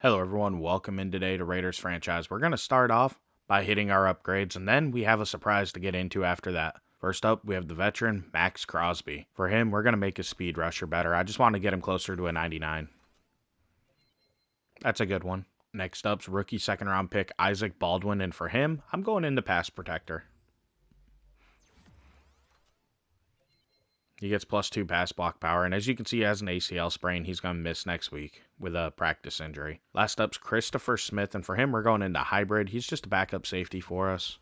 Hello everyone, welcome in today to Raiders franchise. We're going to start off by hitting our upgrades, and then we have a surprise to get into after that. First up, we have the veteran, Max Crosby. For him, we're going to make his speed rusher better. I just want to get him closer to a 99. That's a good one. Next up's rookie second round pick, Isaac Baldwin, and for him, I'm going into pass protector. He gets +2 pass block power, and as you can see, he has an ACL sprain. He's going to miss next week with a practice injury. Last up's Christopher Smith, and for him, we're going into hybrid. He's just a backup safety for us.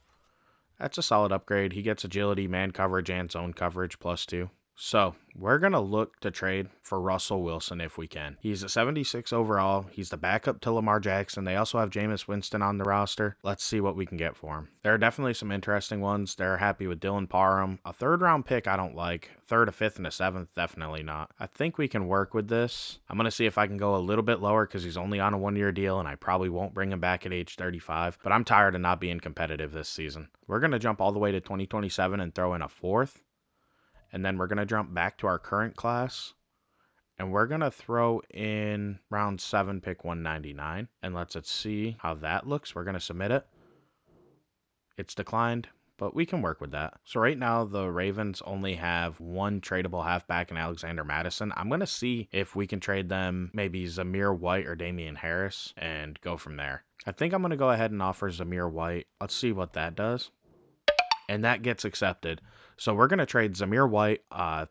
That's a solid upgrade. He gets agility, man coverage, and zone coverage +2. So, we're going to look to trade for Russell Wilson if we can. He's a 76 overall. He's the backup to Lamar Jackson. They also have Jameis Winston on the roster. Let's see what we can get for him. There are definitely some interesting ones. They're happy with Dylan Parham. A third-round pick I don't like. Third, a fifth, and a seventh, definitely not. I think we can work with this. I'm going to see if I can go a little bit lower because he's only on a one-year deal, and I probably won't bring him back at age 35. But I'm tired of not being competitive this season. We're going to jump all the way to 2027 and throw in a fourth. And then we're going to jump back to our current class. And we're going to throw in round 7, pick 199. And let's see how that looks. We're going to submit it. It's declined, but we can work with that. So right now, the Ravens only have one tradable halfback in Alexander Mattison. I'm going to see if we can trade them maybe Zamir White or Damian Harris and go from there. I think I'm going to go ahead and offer Zamir White. Let's see what that does. And that gets accepted. So we're going to trade Zamir White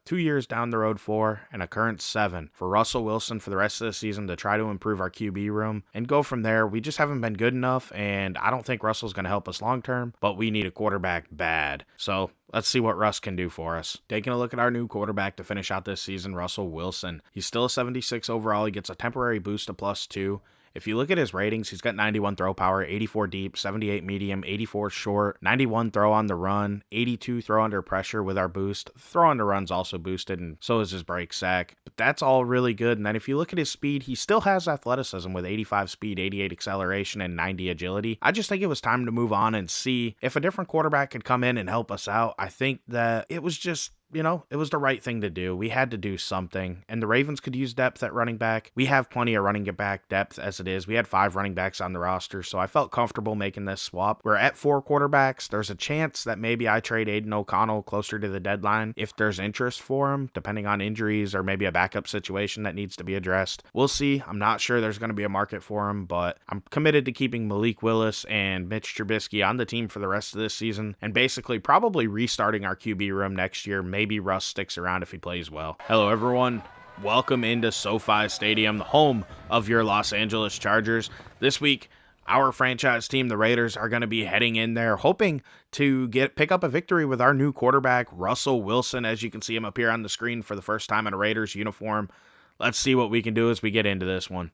2 years down the road 4 and a current 7 for Russell Wilson for the rest of the season to try to improve our QB room and go from there. We just haven't been good enough, and I don't think Russell's going to help us long term, but we need a quarterback bad. So let's see what Russ can do for us. Taking a look at our new quarterback to finish out this season, Russell Wilson. He's still a 76 overall. He gets a temporary boost of +2. If you look at his ratings, he's got 91 throw power, 84 deep, 78 medium, 84 short, 91 throw on the run, 82 throw under pressure with our boost. Throw on the run's also boosted, and so is his break sack. But that's all really good. And then if you look at his speed, he still has athleticism with 85 speed, 88 acceleration, and 90 agility. I just think it was time to move on and see if a different quarterback could come in and help us out. I think that it was just, it was the right thing to do. We had to do something, and the Ravens could use depth at running back. We have plenty of running back depth as it is. We had 5 running backs on the roster, so I felt comfortable making this swap. We're at 4 quarterbacks. There's a chance that maybe I trade Aiden O'Connell closer to the deadline if there's interest for him, depending on injuries or maybe a backup situation that needs to be addressed. We'll see. I'm not sure there's going to be a market for him, but I'm committed to keeping Malik Willis and Mitch Trubisky on the team for the rest of this season, and basically probably restarting our QB room next year. Maybe Russ sticks around if he plays well. Hello, everyone. Welcome into SoFi Stadium, the home of your Los Angeles Chargers. This week, our franchise team, the Raiders, are going to be heading in there, hoping to pick up a victory with our new quarterback, Russell Wilson. As you can see him up here on the screen for the first time in a Raiders uniform. Let's see what we can do as we get into this one.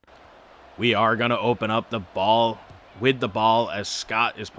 We are going to open up the ball with the ball as Scott is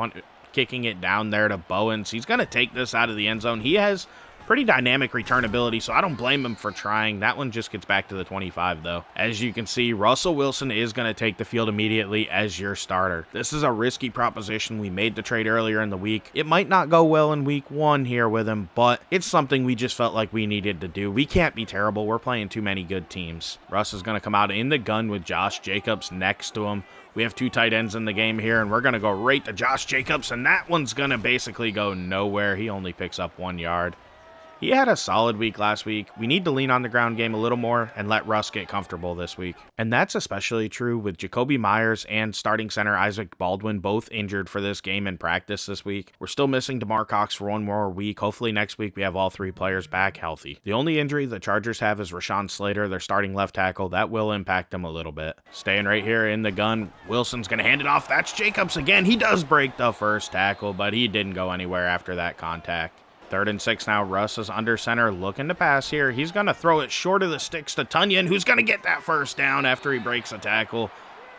kicking it down there to Bowens. He's going to take this out of the end zone. He has pretty dynamic return ability, so I don't blame him for trying. That one just gets back to the 25, though. As you can see, Russell Wilson is going to take the field immediately as your starter. This is a risky proposition. We made the trade earlier in the week. It might not go well in week 1 here with him, but it's something we just felt like we needed to do. We can't be terrible. We're playing too many good teams. Russ is going to come out in the gun with Josh Jacobs next to him. We have 2 tight ends in the game here, and we're going to go right to Josh Jacobs, and that one's going to basically go nowhere. He only picks up 1 yard. He had a solid week last week. We need to lean on the ground game a little more and let Russ get comfortable this week. And that's especially true with Jacoby Myers and starting center Isaac Baldwin both injured for this game in practice this week. We're still missing DeMar Cox for 1 more week. Hopefully next week we have all 3 players back healthy. The only injury the Chargers have is Rashawn Slater, their starting left tackle. That will impact them a little bit. Staying right here in the gun, Wilson's going to hand it off. That's Jacobs again. He does break the first tackle, but he didn't go anywhere after that contact. 3rd and 6 now. Russ is under center looking to pass here. He's going to throw it short of the sticks to Tunyon, who's going to get that first down after he breaks a tackle.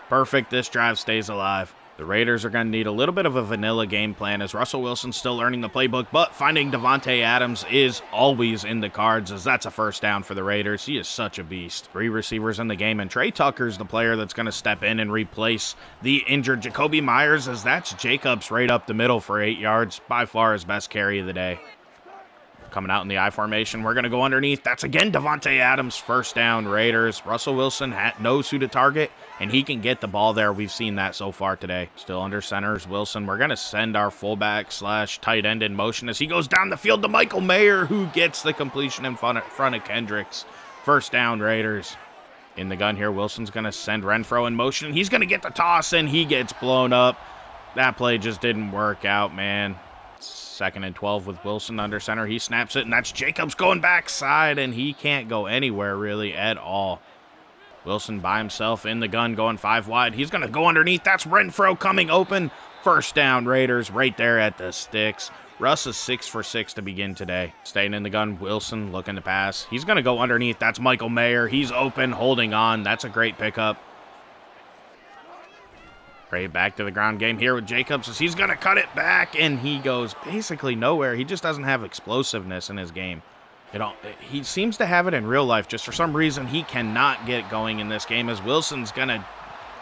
Perfect. This drive stays alive. The Raiders are going to need a little bit of a vanilla game plan as Russell Wilson's still learning the playbook, but finding Devontae Adams is always in the cards as that's a first down for the Raiders. He is such a beast. 3 receivers in the game, and Trey Tucker's the player that's going to step in and replace the injured Jacoby Myers as that's Jacobs right up the middle for 8 yards. By far his best carry of the day. Coming out in the I formation, we're going to go underneath. That's again Davante Adams, first down, Raiders. Russell Wilson knows who to target, and he can get the ball there. We've seen that so far today. Still under centers, Wilson. We're going to send our fullback / tight end in motion as he goes down the field to Michael Mayer, who gets the completion in front of Kendricks. First down, Raiders. In the gun here, Wilson's going to send Renfro in motion. He's going to get the toss, and he gets blown up. That play just didn't work out, man. 2nd and 12 with Wilson under center. He snaps it, and that's Jacobs going backside, and he can't go anywhere really at all. Wilson by himself in the gun going 5 wide. He's going to go underneath. That's Renfro coming open. First down, Raiders, right there at the sticks. Russ is 6 for 6 to begin today. Staying in the gun, Wilson looking to pass. He's going to go underneath. That's Michael Mayer. He's open, holding on. That's a great pickup. Right back to the ground game here with Jacobs as he's going to cut it back, and he goes basically nowhere. He just doesn't have explosiveness in his game. He seems to have it in real life. Just for some reason, he cannot get going in this game as Wilson's going to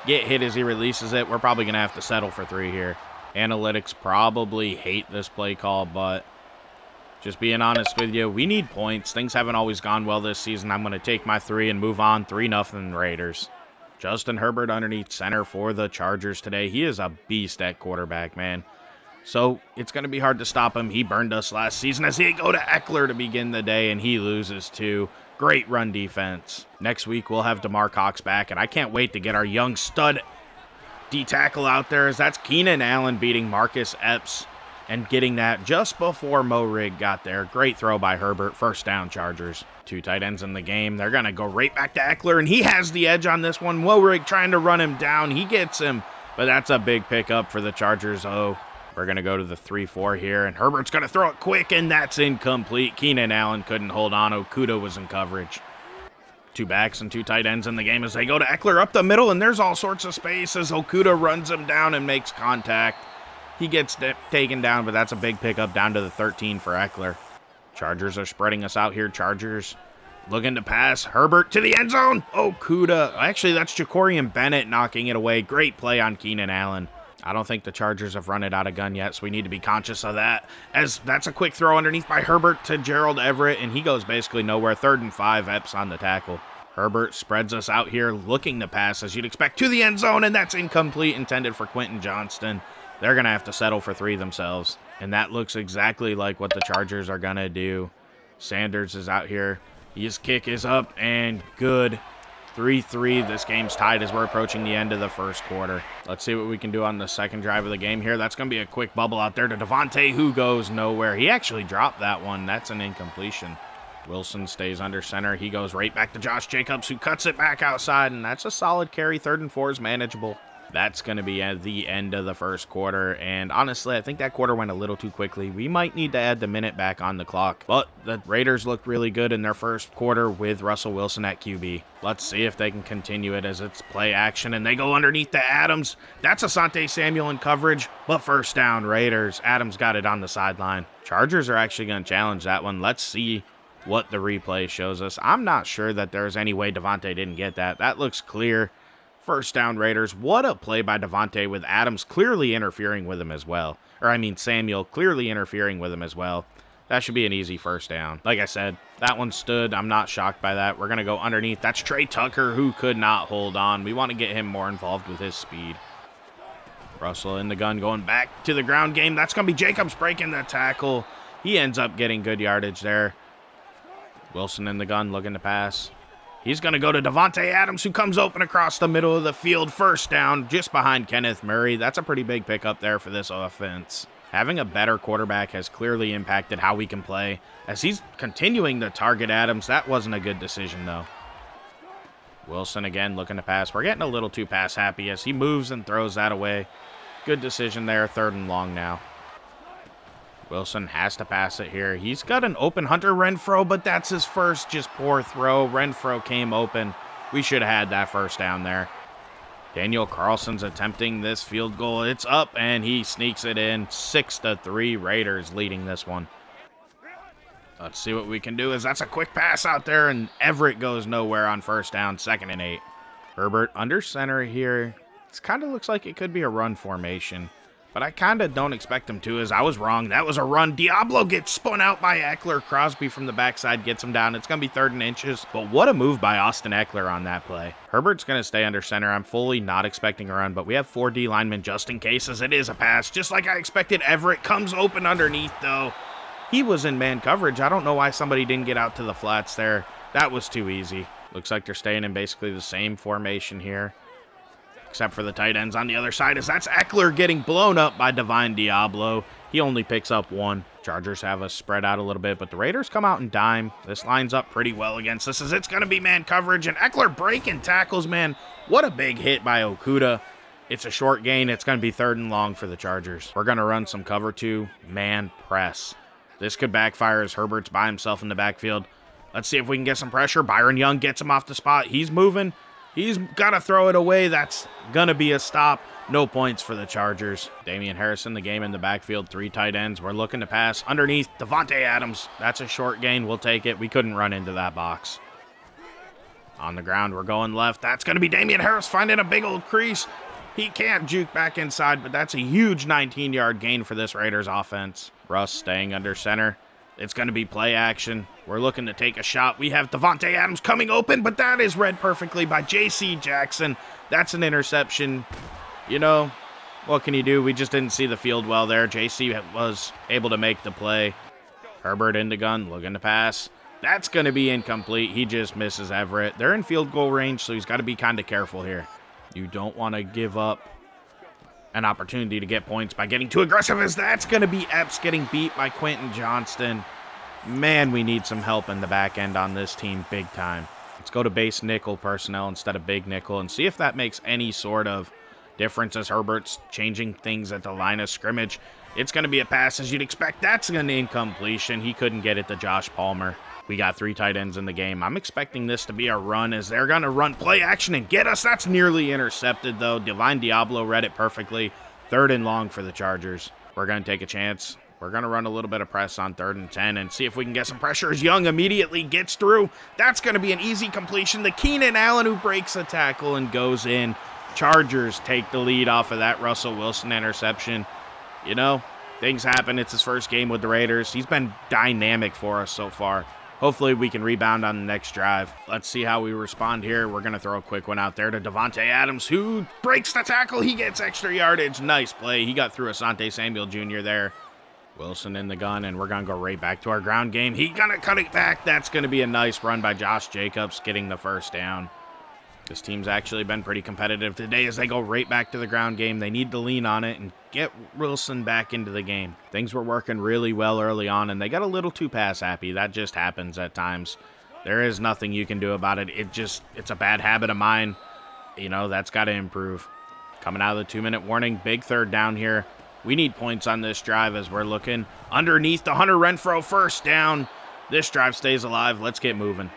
get hit as he releases it. We're probably going to have to settle for 3 here. Analytics probably hate this play call, but just being honest with you, we need points. Things haven't always gone well this season. I'm going to take my 3 and move on. 3-0 Raiders. Justin Herbert underneath center for the Chargers today. He is a beast at quarterback, man. So it's going to be hard to stop him. He burned us last season as he go to Eckler to begin the day, and he loses too. Great run defense. Next week, we'll have DeMar Cox back, and I can't wait to get our young stud D-tackle out there, as that's Keenan Allen beating Marcus Epps and getting that just before Mo Rig got there. Great throw by Herbert. First down, Chargers. 2 tight ends in the game. They're going to go right back to Eckler, and he has the edge on this one. Mo Rig trying to run him down. He gets him, but that's a big pickup for the Chargers. Oh, we're going to go to the 3-4 here, and Herbert's going to throw it quick, and that's incomplete. Keenan Allen couldn't hold on. Okudah was in coverage. 2 backs and 2 tight ends in the game as they go to Eckler up the middle, and there's all sorts of space as Okudah runs him down and makes contact. He gets taken down, but that's a big pickup down to the 13 for Eckler. Chargers are spreading us out here. Chargers looking to pass. Herbert to the end zone. Okudah. Actually, that's Jacorian Bennett knocking it away. Great play on Keenan Allen. I don't think the Chargers have run it out of gun yet, so we need to be conscious of that. As that's a quick throw underneath by Herbert to Gerald Everett, and he goes basically nowhere. 3rd and 5, Epps on the tackle. Herbert spreads us out here looking to pass, as you'd expect, to the end zone, and that's incomplete, intended for Quentin Johnston. They're going to have to settle for 3 themselves, and that looks exactly like what the Chargers are going to do. Sanders is out here. His kick is up, and good. 3-3. This game's tied as we're approaching the end of the first quarter. Let's see what we can do on the second drive of the game here. That's going to be a quick bubble out there to Davante, who goes nowhere. He actually dropped that one. That's an incompletion. Wilson stays under center. He goes right back to Josh Jacobs, who cuts it back outside, and that's a solid carry. 3rd and 4 is manageable. That's going to be at the end of the first quarter, and honestly, I think that quarter went a little too quickly. We might need to add the minute back on the clock, but the Raiders looked really good in their first quarter with Russell Wilson at QB. Let's see if they can continue it as it's play action, and they go underneath to Adams. That's Asante Samuel in coverage, but first down, Raiders. Adams got it on the sideline. Chargers are actually going to challenge that one. Let's see what the replay shows us. I'm not sure that there's any way Davante didn't get that. That looks clear. First down, Raiders. What a play by Davante with Adams clearly interfering with him as well. Samuel clearly interfering with him as well. That should be an easy first down. Like I said, that one stood. I'm not shocked by that. We're going to go underneath. That's Trey Tucker, who could not hold on. We want to get him more involved with his speed. Russell in the gun going back to the ground game. That's going to be Jacobs breaking the tackle. He ends up getting good yardage there. Wilson in the gun looking to pass. He's going to go to Davante Adams, who comes open across the middle of the field. First down, just behind Kenneth Murray. That's a pretty big pickup there for this offense. Having a better quarterback has clearly impacted how we can play. As he's continuing to target Adams, that wasn't a good decision, though. Wilson again looking to pass. We're getting a little too pass happy as he moves and throws that away. Good decision there, 3rd and long now. Wilson has to pass it here. He's got an open Hunter Renfro, but that's his first just poor throw. Renfro came open. We should have had that first down there. Daniel Carlson's attempting this field goal. It's up, and he sneaks it in. 6-3, Raiders leading this one. Let's see what we can do, as that's a quick pass out there, and Everett goes nowhere on first down, 2nd and 8. Herbert under center here. It kind of looks like it could be a run formation. but I kind of don't expect him to, as I was wrong. That was a run. Diablo gets spun out by Eckler. Crosby from the backside gets him down. It's going to be 3rd and inches, but what a move by Austin Eckler on that play. Herbert's going to stay under center. I'm fully not expecting a run, but we have 4 D linemen just in case, as it is a pass. Just like I expected, Everett comes open underneath, though. He was in man coverage. I don't know why somebody didn't get out to the flats there. That was too easy. Looks like they're staying in basically the same formation here, except for the tight ends on the other side, as that's Eckler getting blown up by Divine Diablo. He only picks up 1. Chargers have us spread out a little bit, but the Raiders come out and dime. This lines up pretty well against us, as it's going to be man coverage, and Eckler breaking tackles, man. What a big hit by Okudah. It's a short gain. It's going to be 3rd and long for the Chargers. We're going to run some cover 2, man press. This could backfire as Herbert's by himself in the backfield. Let's see if we can get some pressure. Byron Young gets him off the spot. He's moving. He's got to throw it away. That's going to be a stop. No points for the Chargers. Damian Harrison, the game in the backfield. 3 tight ends. We're looking to pass underneath Devontae Adams. That's a short gain. We'll take it. We couldn't run into that box. On the ground, we're going left. That's going to be Damian Harris finding a big old crease. He can't juke back inside, but that's a huge 19-yard gain for this Raiders offense. Russ staying under center. It's going to be play action. We're looking to take a shot. We have Devontae Adams coming open, but that is read perfectly by J.C. Jackson. That's an interception. You know, what can you do? We just didn't see the field well there. J.C. was able to make the play. Herbert in the gun, looking to pass. That's going to be incomplete. He just misses Everett. They're in field goal range, so he's got to be kind of careful here. You don't want to give up an opportunity to get points by getting too aggressive, as that's going to be Epps getting beat by Quentin Johnston. Man, we need some help in the back end on this team big time. Let's go to base nickel personnel instead of big nickel and see if that makes any sort of difference as Herbert's changing things at the line of scrimmage. It's going to be a pass as you'd expect. That's an incompletion. He couldn't get it to Josh Palmer. We got 3 tight ends in the game. I'm expecting this to be a run as they're going to run play action and get us. That's nearly intercepted, though. Divine Diablo read it perfectly. 3rd and long for the Chargers. We're going to take a chance. We're going to run a little bit of press on 3rd and 10 and see if we can get some pressure as Young immediately gets through. That's going to be an easy completion. The Keenan Allen who breaks a tackle and goes in. Chargers take the lead off of that Russell Wilson interception. You know, things happen. It's his first game with the Raiders. He's been dynamic for us so far. Hopefully we can rebound on the next drive. Let's see how we respond here. We're going to throw a quick one out there to Devontae Adams, who breaks the tackle. He gets extra yardage. Nice play. He got through Asante Samuel Jr. there. Wilson in the gun, and we're going to go right back to our ground game. He's going to cut it back. That's going to be a nice run by Josh Jacobs, getting the first down. This team's actually been pretty competitive today as they go right back to the ground game. They need to lean on it and get Wilson back into the game. Things were working really well early on, and they got a little too pass happy. That just happens at times. There is nothing you can do about it. It's a bad habit of mine. You know, that's got to improve. Coming out of the 2-minute warning, big 3rd down here. We need points on this drive as we're looking underneath the Hunter Renfrow first down. This drive stays alive. Let's get moving.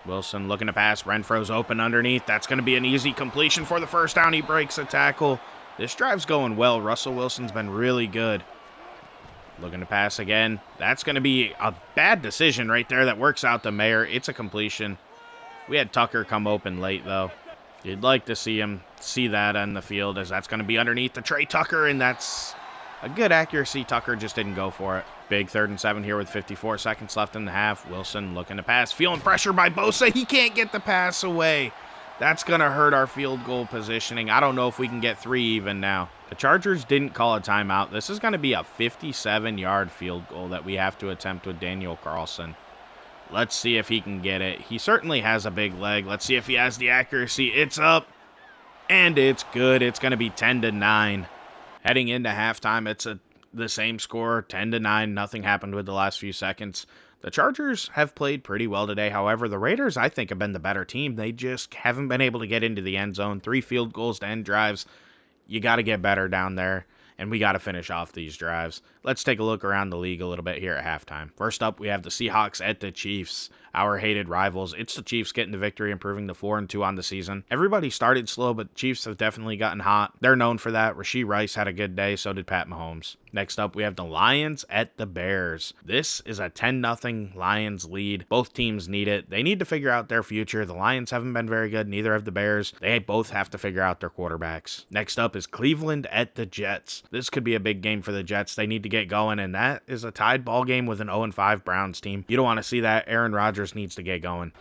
Wilson looking to pass. Renfro's open underneath. That's going to be an easy completion for the first down. He breaks a tackle. This drive's going well. Russell Wilson's been really good. Looking to pass again. That's going to be a bad decision right there that works out to Mayer. It's a completion. We had Tucker come open late, though. You'd like to see him see that on the field, as that's going to be underneath the Trey Tucker, and that's a good accuracy. Tucker just didn't go for it. Big 3rd and 7 here with 54 seconds left in the half. Wilson looking to pass. Feeling pressure by Bosa. He can't get the pass away. That's going to hurt our field goal positioning. I don't know if we can get 3 even now. The Chargers didn't call a timeout. This is going to be a 57-yard field goal that we have to attempt with Daniel Carlson. Let's see if he can get it. He certainly has a big leg. Let's see if he has the accuracy. It's up, and it's good. It's going to be 10-9. Heading into halftime, it's the same score, 10-9. Nothing happened with the last few seconds. The Chargers have played pretty well today. However, the Raiders, I think, have been the better team. They just haven't been able to get into the end zone. 3 field goals to end drives. You got to get better down there, and we got to finish off these drives. Let's take a look around the league a little bit here at halftime. First up, we have the Seahawks at the Chiefs, our hated rivals. It's the Chiefs getting the victory, improving to 4-2 on the season. Everybody started slow, but the Chiefs have definitely gotten hot. They're known for that. Rashee Rice had a good day, so did Pat Mahomes. Next up, we have the Lions at the Bears. This is a 10-0 Lions lead. Both teams need it. They need to figure out their future. The Lions haven't been very good, neither have the Bears. They both have to figure out their quarterbacks. Next up is Cleveland at the Jets. This could be a big game for the Jets. They need to get going, and that is a tied ball game with an 0-5 Browns team. You don't want to see that. Aaron Rodgers needs to get going.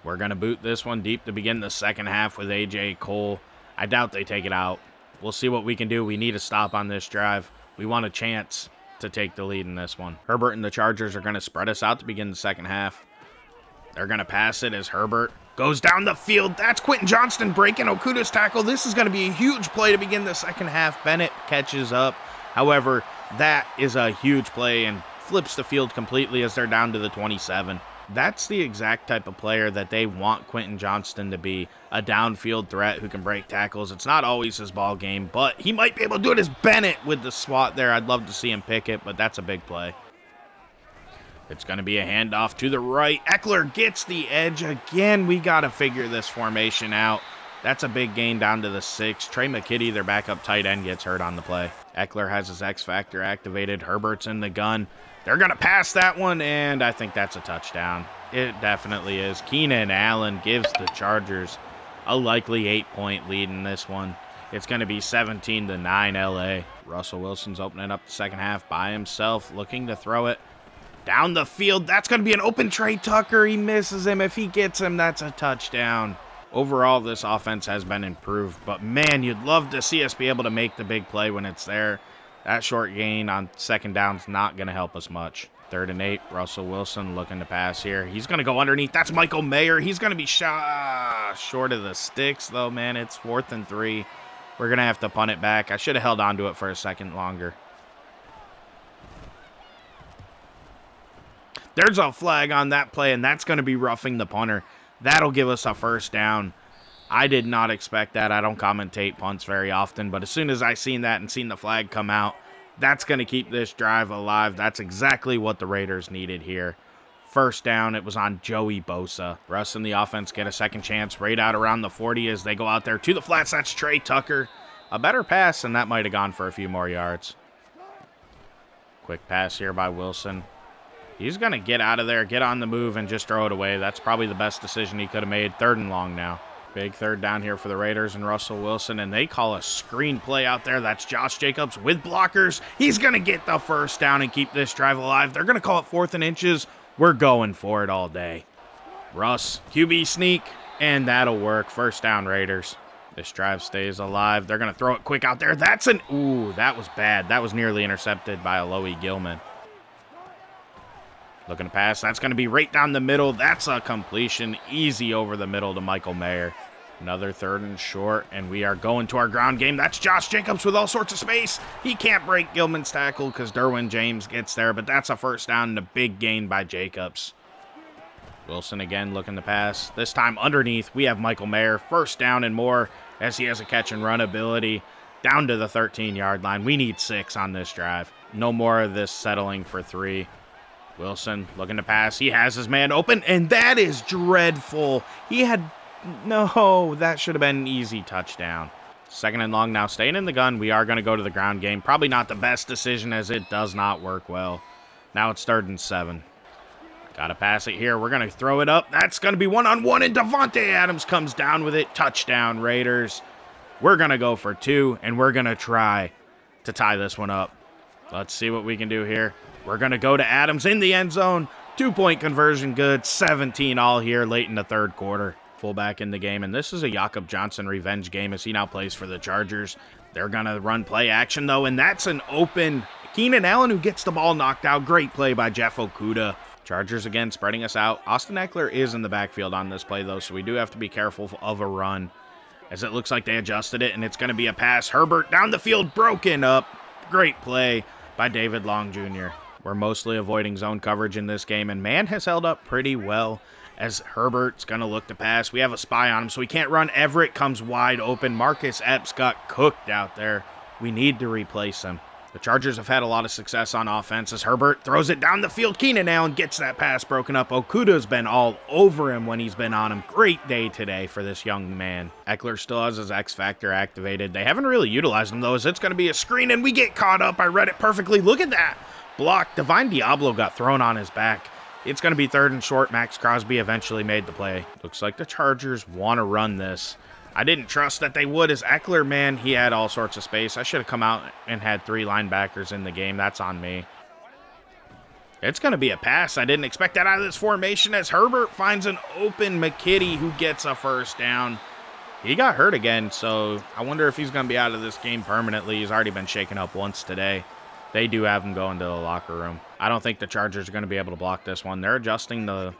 We're going to boot this one deep to begin the second half with A.J. Cole. I doubt they take it out. We'll see what we can do. We need a stop on this drive. We want a chance to take the lead in this one. Herbert and the Chargers are going to spread us out to begin the second half. They're going to pass it as Herbert goes down the field. That's Quentin Johnston breaking Okuda's tackle. This is going to be a huge play to begin the second half. Bennett catches up. However, that is a huge play and flips the field completely as they're down to the 27. That's the exact type of player that they want Quentin Johnston to be, a downfield threat who can break tackles. It's not always his ball game, but he might be able to do it as Bennett with the swat there. I'd love to see him pick it, but that's a big play. It's going to be a handoff to the right. Eckler gets the edge again. We got to figure this formation out. That's a big gain down to the 6. Trey McKitty, their backup tight end, gets hurt on the play. Eckler has his X Factor activated. Herbert's in the gun. They're going to pass that one, and I think that's a touchdown. It definitely is. Keenan Allen gives the Chargers a likely 8-point lead in this one. It's going to be 17-9 LA. Russell Wilson's opening up the second half by himself, looking to throw it down the field. That's going to be an open Trey Tucker. He misses him. If he gets him, that's a touchdown. Overall, this offense has been improved, but man, you'd love to see us be able to make the big play when it's there. That short gain on second down is not going to help us much. 3rd and 8, Russell Wilson looking to pass here. He's going to go underneath. That's Michael Mayer. He's going to be short of the sticks, though, man. It's 4th and 3. We're going to have to punt it back. I should have held on to it for a second longer. There's a flag on that play, and that's going to be roughing the punter. That'll give us a first down. I did not expect that. I don't commentate punts very often, but as soon as I seen that and seen the flag come out, that's going to keep this drive alive. That's exactly what the Raiders needed here. First down, it was on Joey Bosa. Russ and the offense get a second chance right out around the 40 as they go out there to the flats. That's Trey Tucker. A better pass, and that might have gone for a few more yards. Quick pass here by Wilson. He's going to get out of there, get on the move, and just throw it away. That's probably the best decision he could have made. 3rd and long now. Big 3rd down here for the Raiders and Russell Wilson, and they call a screen play out there. That's Josh Jacobs with blockers. He's going to get the first down and keep this drive alive. They're going to call it 4th and inches. We're going for it all day. Russ, QB sneak, and that'll work. First down, Raiders. This drive stays alive. They're going to throw it quick out there. Ooh, that was bad. That was nearly intercepted by Alohi Gilman. Looking to pass. That's going to be right down the middle. That's a completion. Easy over the middle to Michael Mayer. Another 3rd and short, and we are going to our ground game. That's Josh Jacobs with all sorts of space. He can't break Gilman's tackle because Derwin James gets there, but that's a first down and a big gain by Jacobs. Wilson again looking to pass. This time underneath, we have Michael Mayer. First down and more as he has a catch and run ability down to the 13-yard line. We need 6 on this drive. No more of this settling for 3. Wilson looking to pass. He has his man open, and that is dreadful. That should have been an easy touchdown. 2nd and long now, staying in the gun. We are going to go to the ground game. Probably not the best decision as it does not work well. Now it's 3rd and 7. Got to pass it here. We're going to throw it up. That's going to be one-on-one, and Davante Adams comes down with it. Touchdown, Raiders. We're going to go for 2, and we're going to try to tie this one up. Let's see what we can do here. We're going to go to Adams in the end zone. 2-point conversion good. 17 all here late in the 3rd quarter. Fullback in the game, and this is a Jakob Johnson revenge game as he now plays for the Chargers. They're going to run play action, though, and that's an open Keenan Allen who gets the ball knocked out. Great play by Jeff Okuda. Chargers again spreading us out. Austin Eckler is in the backfield on this play, though, so we do have to be careful of a run as it looks like they adjusted it, and it's going to be a pass. Herbert down the field, broken up. Great play by David Long Jr. We're mostly avoiding zone coverage in this game, and man has held up pretty well as Herbert's going to look to pass. We have a spy on him, so he can't run. Everett comes wide open. Marcus Epps got cooked out there. We need to replace him. The Chargers have had a lot of success on offense as Herbert throws it down the field. Keenan Allen gets that pass broken up. Okuda's been all over him when he's been on him. Great day today for this young man. Eckler still has his X Factor activated. They haven't really utilized him, though, as it's going to be a screen, and we get caught up. I read it perfectly. Look at that. Block. Divine Diablo got thrown on his back. It's going to be 3rd and short. Max Crosby eventually made the play. Looks like the Chargers want to run this. I didn't trust that they would, as Eckler, man, he had all sorts of space. I should have come out and had 3 linebackers in the game. That's on me. It's going to be a pass. I didn't expect that out of this formation as Herbert finds an open McKitty who gets a first down. He got hurt again, so I wonder if he's going to be out of this game permanently. He's already been shaken up once today. They do have him going to the locker room. I don't think the Chargers are going to be able to block this one. They're adjusting the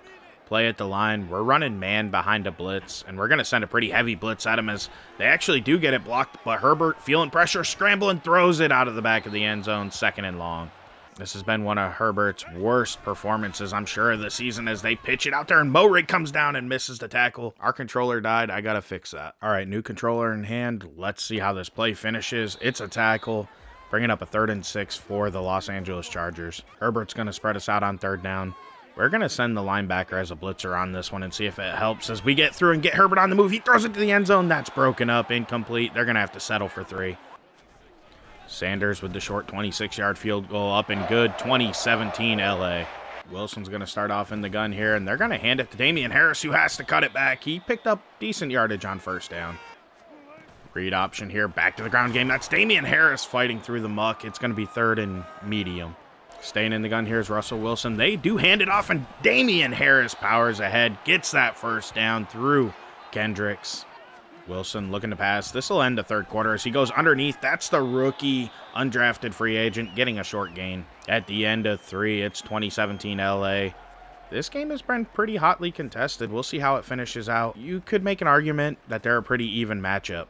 play at the line. We're running man behind a blitz, and we're going to send a pretty heavy blitz at him as they actually do get it blocked, but Herbert, feeling pressure, scrambling, throws it out of the back of the end zone, 2nd and long. This has been one of Herbert's worst performances, I'm sure, of the season as they pitch it out there, and Morig comes down and misses the tackle. Our controller died. I got to fix that. All right, new controller in hand. Let's see how this play finishes. It's a tackle, bringing up a 3rd and 6 for the Los Angeles Chargers. Herbert's going to spread us out on 3rd down. We're going to send the linebacker as a blitzer on this one and see if it helps as we get through and get Herbert on the move. He throws it to the end zone. That's broken up, incomplete. They're going to have to settle for 3. Sanders with the short 26-yard field goal up and good. 20-17 LA. Wilson's going to start off in the gun here, and they're going to hand it to Damian Harris, who has to cut it back. He picked up decent yardage on 1st down. Read option here. Back to the ground game. That's Damian Harris fighting through the muck. It's going to be 3rd and medium. Staying in the gun here is Russell Wilson. They do hand it off, and Damian Harris powers ahead. Gets that 1st down through Kendricks. Wilson looking to pass. This will end the 3rd quarter as he goes underneath. That's the rookie, undrafted free agent, getting a short gain. At the end of 3, it's 2017 LA. This game has been pretty hotly contested. We'll see how it finishes out. You could make an argument that they're a pretty even matchup.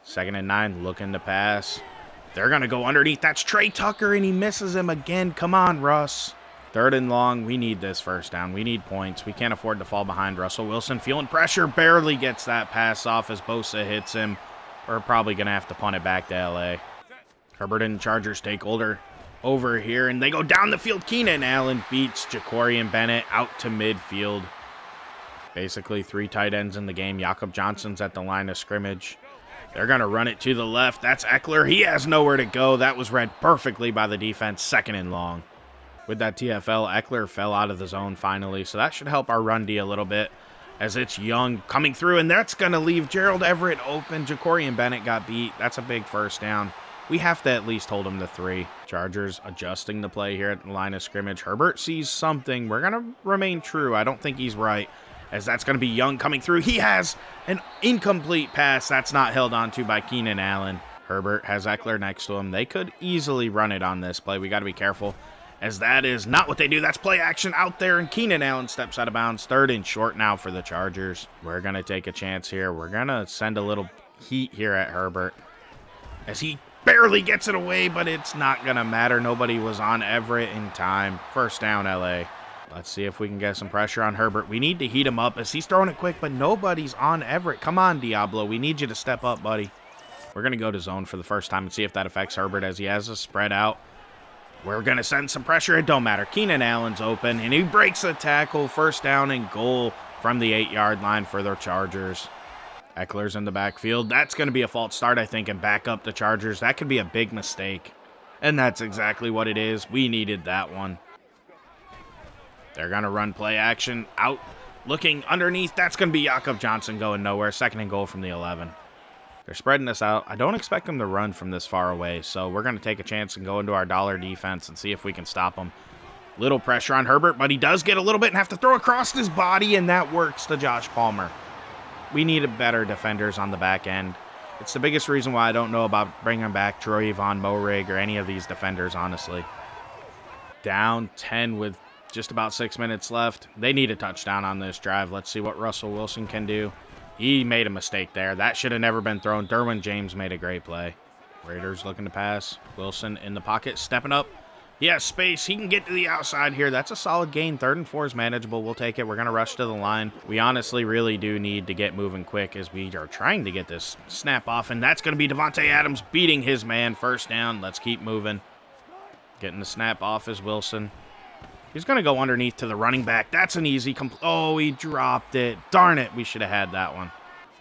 2nd and 9, looking to pass. They're going to go underneath. That's Trey Tucker, and he misses him again. Come on, Russ. 3rd and long. We need this 1st down. We need points. We can't afford to fall behind. Russell Wilson feeling pressure. Barely gets that pass off as Bosa hits him. We're probably going to have to punt it back to L.A. Herbert and Chargers take over here, and they go down the field. Keenan Allen beats Ja'Cory Bennett out to midfield. Basically 3 tight ends in the game. Jakob Johnson's at the line of scrimmage. They're going to run it to the left. That's Eckler. He has nowhere to go. That was read perfectly by the defense. 2nd and long. With that TFL, Eckler fell out of the zone finally, so that should help our run D a little bit as it's Young coming through, and that's going to leave Gerald Everett open. Ja'Cory Bennett got beat. That's a big 1st down. We have to at least hold him to 3. Chargers adjusting the play here at the line of scrimmage. Herbert sees something. We're going to remain true. I don't think he's right, as that's going to be Young coming through. He has an incomplete pass. That's not held onto by Keenan Allen. Herbert has Eckler next to him. They could easily run it on this play. We got to be careful, as that is not what they do. That's play action out there, and Keenan Allen steps out of bounds. 3rd and short now for the Chargers. We're going to take a chance here. We're going to send a little heat here at Herbert, as he barely gets it away, but it's not going to matter. Nobody was on Everett in time. 1st down, LA. Let's see if we can get some pressure on Herbert. We need to heat him up as he's throwing it quick, but nobody's on Everett. Come on, Diablo. We need you to step up, buddy. We're going to go to zone for the first time and see if that affects Herbert, as he has us spread out. We're going to send some pressure. It don't matter. Keenan Allen's open, and he breaks a tackle. 1st down and goal from the 8-yard line for the Chargers. Eckler's in the backfield. That's going to be a false start, I think, and back up the Chargers. That could be a big mistake, and that's exactly what it is. We needed that one. They're going to run play action out, looking underneath. That's going to be Jakob Johnson going nowhere. 2nd and goal from the 11. They're spreading us out. I don't expect them to run from this far away, so we're going to take a chance and go into our dollar defense and see if we can stop them. Little pressure on Herbert, but he does get a little bit and have to throw across his body, and that works to Josh Palmer. We needed better defenders on the back end. It's the biggest reason why I don't know about bringing back Troy Von Morig or any of these defenders, honestly. Down 10 with just about 6 minutes left. They need a touchdown on this drive. Let's see what Russell Wilson can do. He made a mistake there. That should have never been thrown. Derwin James made a great play. Raiders looking to pass. Wilson in the pocket, stepping up. He has space. He can get to the outside here. That's a solid gain. 3rd and 4 is manageable. We'll take it. We're going to rush to the line. We honestly really do need to get moving quick as we are trying to get this snap off, and that's going to be Devontae Adams beating his man. 1st down. Let's keep moving. Getting the snap off is Wilson. He's going to go underneath to the running back. That's an easy oh, he dropped it. Darn it, we should have had that one.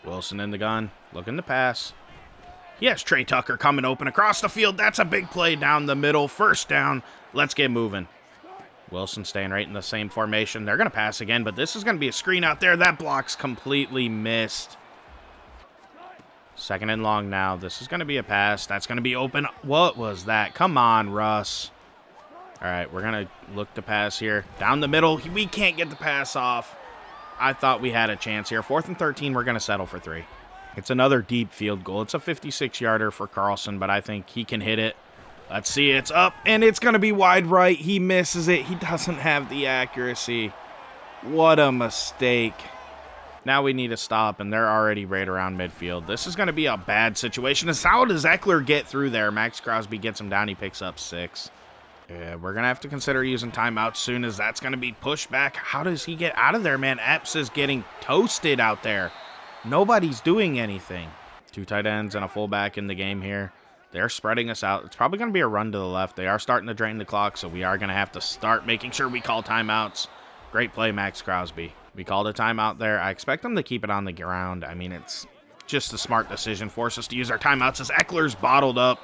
Wilson in the gun, looking to pass. He has Trey Tucker coming open across the field. That's a big play down the middle. First down. Let's get moving. Wilson staying right in the same formation. They're going to pass again, but this is going to be a screen out there. That block's completely missed. Second and long now. This is going to be a pass. That's going to be open. What was that? Come on, Russ. All right, we're going to look to pass here. Down the middle. We can't get the pass off. I thought we had a chance here. 4th and 13, we're going to settle for 3. It's another deep field goal. It's a 56-yarder for Carlson, but I think he can hit it. Let's see. It's up, and it's going to be wide right. He misses it. He doesn't have the accuracy. What a mistake. Now we need to stop, and they're already right around midfield. This is going to be a bad situation. How does Eckler get through there? Max Crosby gets him down. He picks up 6. Yeah, we're going to have to consider using timeout soon as that's going to be pushed back. How does he get out of there, man? Epps is getting toasted out there. Nobody's doing anything. 2 tight ends and a fullback in the game here. They're spreading us out. It's probably going to be a run to the left. They are starting to drain the clock, so we are going to have to start making sure we call timeouts. Great play, Max Crosby. We called a timeout there. I expect them to keep it on the ground. I mean, it's just a smart decision. Force us to use our timeouts as Eckler's bottled up.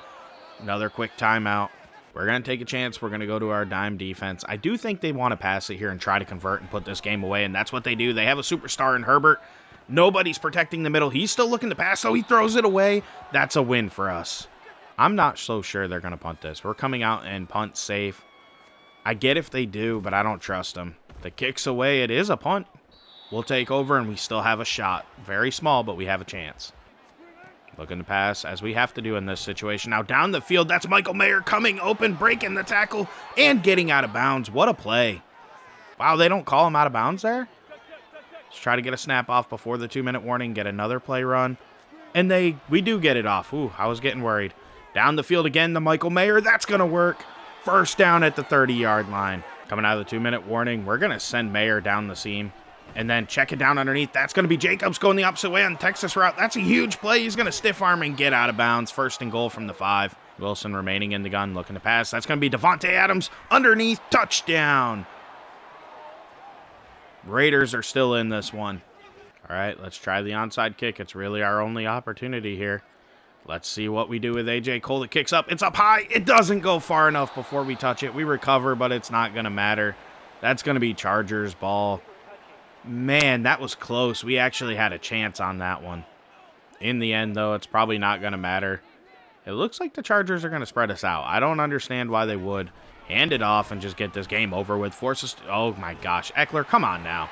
Another quick timeout. We're going to take a chance. We're going to go to our dime defense. I do think they want to pass it here and try to convert and put this game away, and that's what they do. They have a superstar in Herbert. Nobody's protecting the middle. He's still looking to pass, so he throws it away. That's a win for us. I'm not so sure they're going to punt this. We're coming out and punt safe. I get if they do, but I don't trust them. The kick's away. It is a punt. We'll take over, and we still have a shot. Very small, but we have a chance. Looking to pass, as we have to do in this situation. Now down the field, that's Michael Mayer coming open, breaking the tackle, and getting out of bounds. What a play. Wow, they don't call him out of bounds there? Let's try to get a snap off before the 2-minute warning, get another play run. And we do get it off. Ooh, I was getting worried. Down the field again, the Michael Mayer. That's going to work. First down at the 30-yard line. Coming out of the 2-minute warning, we're going to send Mayer down the seam. And then check it down underneath. That's going to be Jacobs going the opposite way on the Texas route. That's a huge play. He's going to stiff arm and get out of bounds. First and goal from the 5. Wilson remaining in the gun, looking to pass. That's going to be Devontae Adams underneath. Touchdown. Raiders are still in this one. All right, let's try the onside kick. It's really our only opportunity here. Let's see what we do with A.J. Cole. It kicks up. It's up high. It doesn't go far enough before we touch it. We recover, but it's not going to matter. That's going to be Chargers ball. Man, that was close. We actually had a chance on that one. In the end, though, it's probably not going to matter. It looks like the Chargers are going to spread us out. I don't understand why they would. Hand it off and just get this game over with. Force us to, oh my gosh. Eckler, come on now.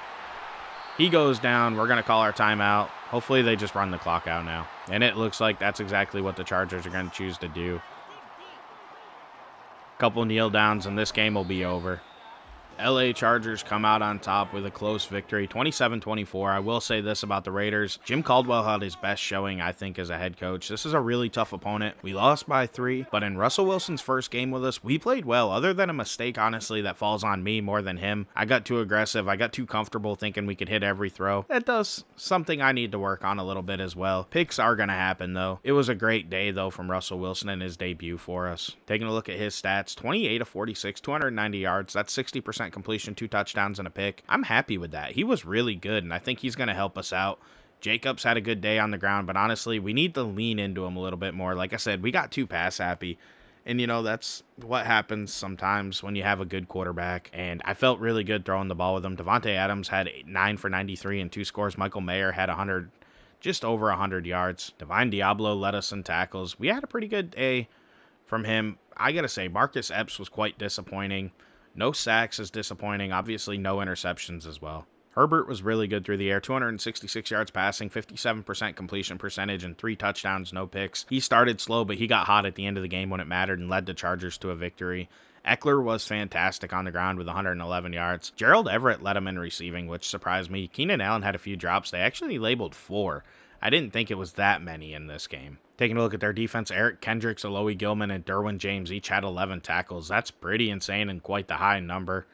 He goes down. We're going to call our timeout. Hopefully they just run the clock out now. And it looks like that's exactly what the Chargers are going to choose to do. Couple kneel downs and this game will be over. LA Chargers come out on top with a close victory, 27-24. I will say this about the Raiders. Jim Caldwell had his best showing, I think, as a head coach. This is a really tough opponent. We lost by 3, but in Russell Wilson's first game with us, we played well. Other than a mistake, honestly, that falls on me more than him. I got too aggressive. I got too comfortable thinking we could hit every throw. That does something I need to work on a little bit as well. Picks are going to happen, though. It was a great day, though, from Russell Wilson in his debut for us. Taking a look at his stats, 28 of 46, 290 yards. That's 60% completion, 2 touchdowns and a pick. I'm happy with that. He was really good, and I think he's going to help us out. Jacobs had a good day on the ground, but honestly, we need to lean into him a little bit more. Like I said, we got too pass happy, and that's what happens sometimes when you have a good quarterback, and I felt really good throwing the ball with him. Devontae Adams had 9 for 93 and 2 scores. Michael Mayer had 100, just over 100 yards. Divine Diablo led us in tackles. We had a pretty good day from him. I got to say, Marcus Epps was quite disappointing. No sacks is disappointing. Obviously, no interceptions as well. Herbert was really good through the air. 266 yards passing, 57% completion percentage, and 3 touchdowns, no picks. He started slow, but he got hot at the end of the game when it mattered and led the Chargers to a victory. Eckler was fantastic on the ground with 111 yards. Gerald Everett led him in receiving, which surprised me. Keenan Allen had a few drops. They actually labeled 4. I didn't think it was that many in this game. Taking a look at their defense, Eric Kendricks, Alohi Gilman, and Derwin James each had 11 tackles. That's pretty insane and quite the high number.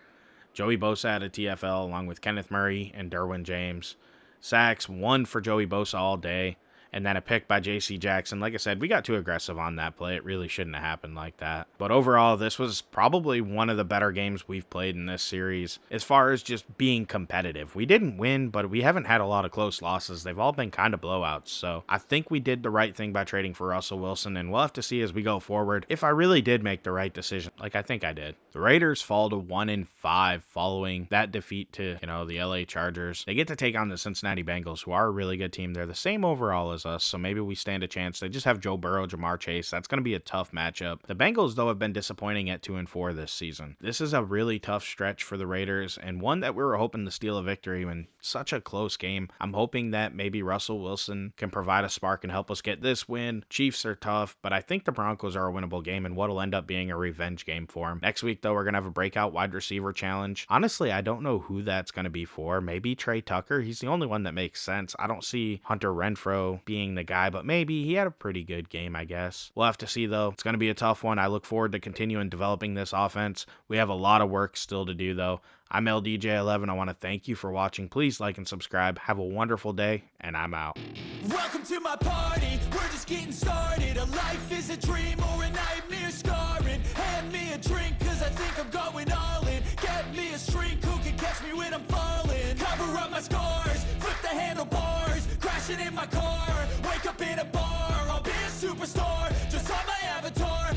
Joey Bosa had a TFL along with Kenneth Murray and Derwin James. Sacks, 1 for Joey Bosa all day. and then a pick by J.C. Jackson. Like I said, we got too aggressive on that play. It really shouldn't have happened like that. But overall, this was probably one of the better games we've played in this series as far as just being competitive. We didn't win, but we haven't had a lot of close losses. They've all been kind of blowouts. So I think we did the right thing by trading for Russell Wilson, and we'll have to see as we go forward if I really did make the right decision, like I think I did. The Raiders fall to 1-5 following that defeat to, the LA Chargers. They get to take on the Cincinnati Bengals, who are a really good team. They're the same overall as us, so maybe we stand a chance. They just have Joe Burrow, Jamar Chase. That's going to be a tough matchup. The Bengals, though, have been disappointing at 2-4 this season. This is a really tough stretch for the Raiders, and one that we were hoping to steal a victory in such a close game. I'm hoping that maybe Russell Wilson can provide a spark and help us get this win. Chiefs are tough, but I think the Broncos are a winnable game and what'll end up being a revenge game for them. Next week, though, we're going to have a breakout wide receiver challenge. Honestly, I don't know who that's going to be for. Maybe Trey Tucker. He's the only one that makes sense. I don't see Hunter Renfrow being the guy, but maybe he had a pretty good game, I guess. We'll have to see, though. It's going to be a tough one. I look forward to continuing developing this offense. We have a lot of work still to do, though. I'm LDJ11. I want to thank you for watching. Please like and subscribe. Have a wonderful day, and I'm out. Welcome to my party. We're just getting started. A life is a dream or a nightmare scarring. Hand me a drink, cause I think I'm going all in. Get me a shrink who can catch me when I'm falling. Cover up my scars, flip the handlebars, crashing in my car.